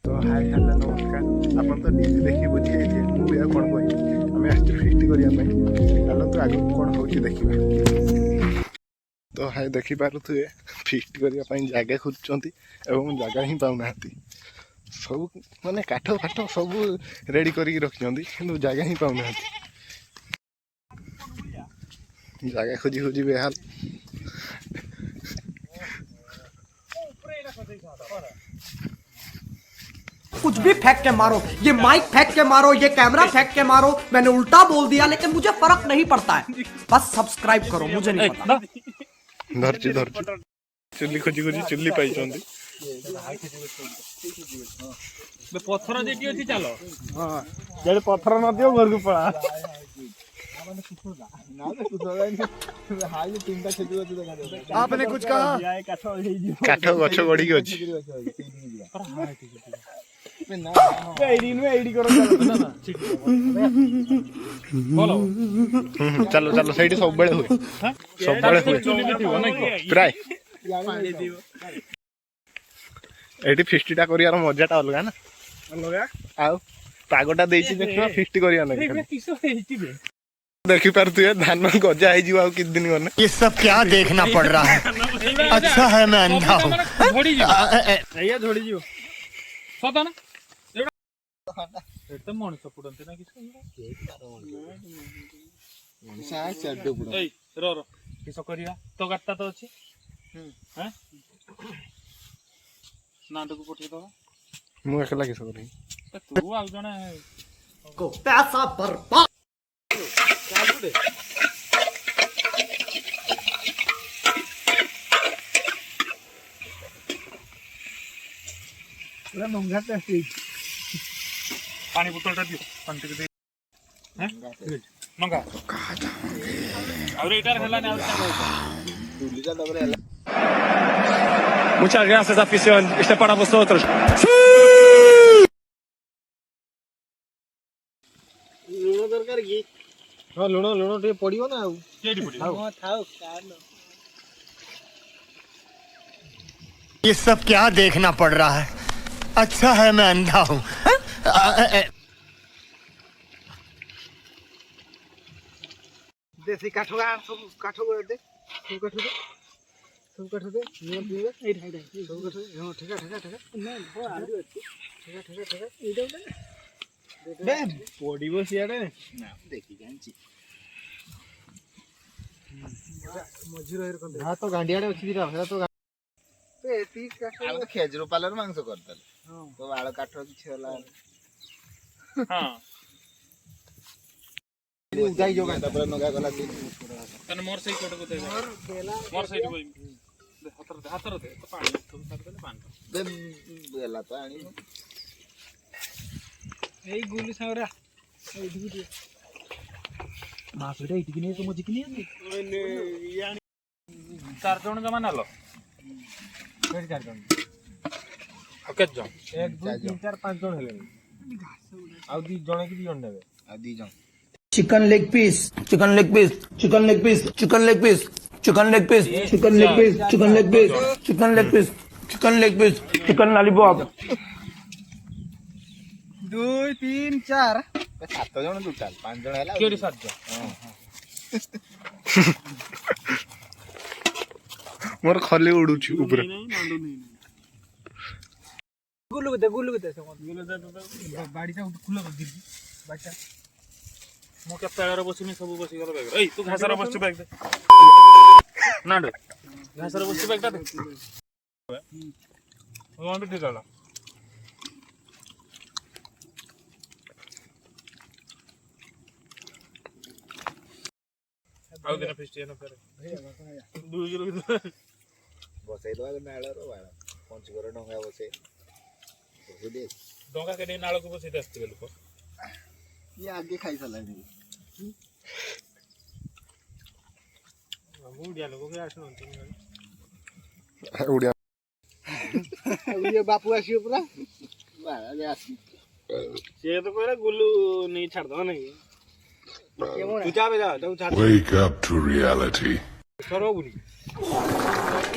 तो hi hello नमस्कार आपन तो न्यूज देखि बुझी जाइए मुझे कौन कही आम आस फिस्ट करने चलते आगे कौन हो देखा तो हाय देखिपे फिस्ट करने जगह खोजुंट एवं जगह ही पाऊना सब माने काठ फाठ सब रेडी कर रखी कि जगह ही पाऊना जगह खोजी खोजी बेहाल कुछ भी फेंक के मारो, ये माइक फेंक के मारो, ये कैमरा फेंक के मारो, मैंने उल्टा बोल दिया लेकिन मुझे फर्क नहीं पड़ता है। बस सब्सक्राइब करो, मुझे नहीं पता। धरची धरची चुल्ली खोजी खोजी चुल्ली पाई पत्थर जेटी अछि चलो हां जेडे पत्थर न दियो घर को पळा आपने कुछ कहा? काठ गछ गड़ी अछि चलो चलो सही सब बड़े हुए प्राय एटी फिस्टीटा करियार मजाटा अलगा ना अलगा आउ पागटा देइछि देखिबा फिस्टी करिया नै देखि पारतुए धान गजा आइ जीवा किछ दिन गने ये सब क्या देखना पड़ रहा है? अच्छा है मैं अंधा हूं। झोड़ी जीव एया झोड़ी जीव सदा ना एते मणस पुडंते ना किछ मणसा चड्डो पुड ए रो किस करिया तो गाटता तो अछि हैं नाटक पठे दो मु एकला किस करी तू आउ जने को पैसा बर्बाद चालू दे पूरा मंगा टेस्ट पानी बोतल दियो पानी दे हैं मंगा कहा जाओगे और इधर हला ना दूलीचा डबरे हला Muchas gracias, afición. Este es para vosotros. Ludo दरकार की हां लुणो लुणो टे पडियो ना केडी पडियो हां थाओ कान ये सब क्या देखना पड़ रहा है? अच्छा है मैं अंधा हूं। देसी काठगा सब काठगो दे सब काठो दे सब काठो दे नियम दिए ए ढाई ढाई सब काठो हां ठेका ठेका ठेका ना हो आरी अछि ठेका ठेका ठेका एडा बे पडिबो सियाडे ना देखि कांची मझी रहिर कोन हां तो गांडियाडे अछि दिरा हे तो एती काठो आ तो खेजरो पालर मांस करतल हां तो बाळ काठो किछ होला हां उदाई जोगा तपर नगा गला तने मोर सही कोट को दे मोर सही कोई हातर दे तो पानी तो कर दे पानी दे बेला पानी एई गुली सावरा एई दिबी मास रे इटी किने तो मजी किने ओने यानी चार जण जमा नालो केडी चार जण ओके जण 1 2 3 4 5 जण हेले आ दी जण की दी जण नेबे आ दी जण chicken leg piece, chicken leg piece, chicken leg piece, chicken leg piece, chicken leg piece, chicken leg piece, chicken leg piece, chicken leg piece, chicken leg piece, chicken lollipop. 2 3 4 7 जण टोटल 5 जण हैला केडी 7 जण मोर खली उडुची ऊपर गुल्लू दे बाड़ीटा खुला कर दी बाटा मो के पेळर बसिनी सब बसी गला बैग ए तू घासरा बसछ bag they नाड घासरा बसछ बैगटा they own they चला आउ देना फिस्ट एना फेर 2 किलो बसै दवा नाळ रो बाळ पंच कर डंगा बसै बुझे डंगा के नाळ को बसै दस्ते लोक ये आगे खाई चला नहीं मुडिया लोग के आसन उड़िया ये बापू आसियो पूरा बाला जे आसी से तो कहला गुल्लू नहीं छाड़ दो नहीं तू जाबे जा तो छाड़ Wake up to reality. छोरो बुनी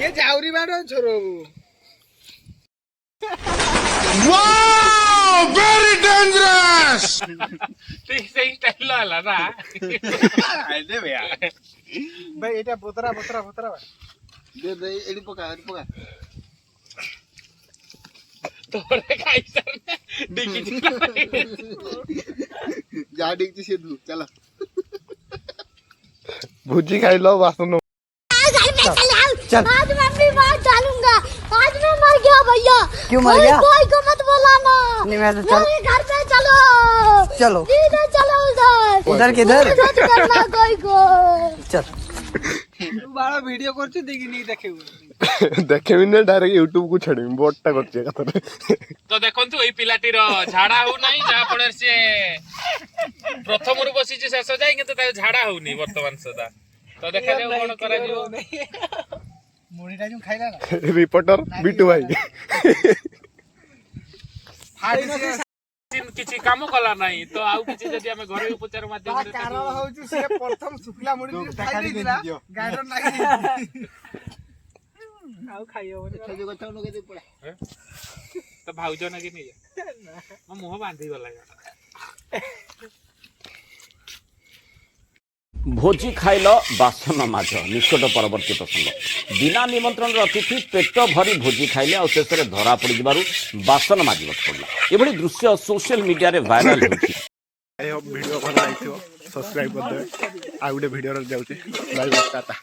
ये जाउरी बाडो छोरो वाह ठीक से स्टाइल वाला ना दे भैया भाई এটা বতরা বতরা বতরা दे दे एडी पका তোরে খাইছার না ডিকি দিলা जा डिगची से दू चला भुजी खाई लो बासन चल आज मैं अपनी बात डालूंगा। आज मैं मर गया भैया। क्यों मर गया? कोई को मत बुलाना। नहीं मैं तो चल मेरे घर पे चलो। चलो सीधे चलो उधर। उधर किधर मत करना कोई को। चल বাড়া ভিডিও করছি দেখি নি দেখেও देखेबी ना डायरेक्ट यूट्यूब को छाड़ीबी बोटटा करछे कथरे ତ ଦେଖନ୍ତୁ ଏଇ ପିଲାଟିର ଝାଡା ହଉ ନାହିଁ ଯାହା ଫଳରେ ସେ ପ୍ରଥମରୁ ବସିଛି ଶେଷ ଯାଏ କିନ୍ତୁ ତାକୁ ଝାଡା ହଉନି ବର୍ତ୍ତମାନ ସୁଦ୍ଧା ତ ଦେଖାଯାଉ କଣ କରାଯିବ ମୁଢିଟା ଯୋଉ ଖାଇଲା ନା रिपोर्टर बिटू भाई କିଛି କାମ କଲା ନାହିଁ ତ ଆଉ କିଛି ଯଦି ଆମେ ଘରୋଇ ଉପଚାର ମାଧ୍ୟମରେ କାରଣ ହଉଛି ସେ ପ୍ରଥମ ଶୁଖିଲା ମୁଢି ଖାଇ ଦେଇଥିଲା ଗାଡର ନାହିଁ ଆଉ ଖାଇହବନି ତ ଭାଉଜ ନାକି ନେଇ ମୋ ମୁହଁ ବାନ୍ଧି ଗଲା भोजी खाइल बासन माझ निकट परवर्ती प्रसंग बिना निमंत्रण अतिथि पेट भरी भोजी खाइले और शेष में धरा पड़ बासन माजिक पड़ा एभली दृश्य सोशल मीडिया रे वायरल होछि। आई होप वीडियो भल आइथियो सब्सक्राइब कर दे आ गुटे वीडियो रे जाउची बाय बाय टाटा।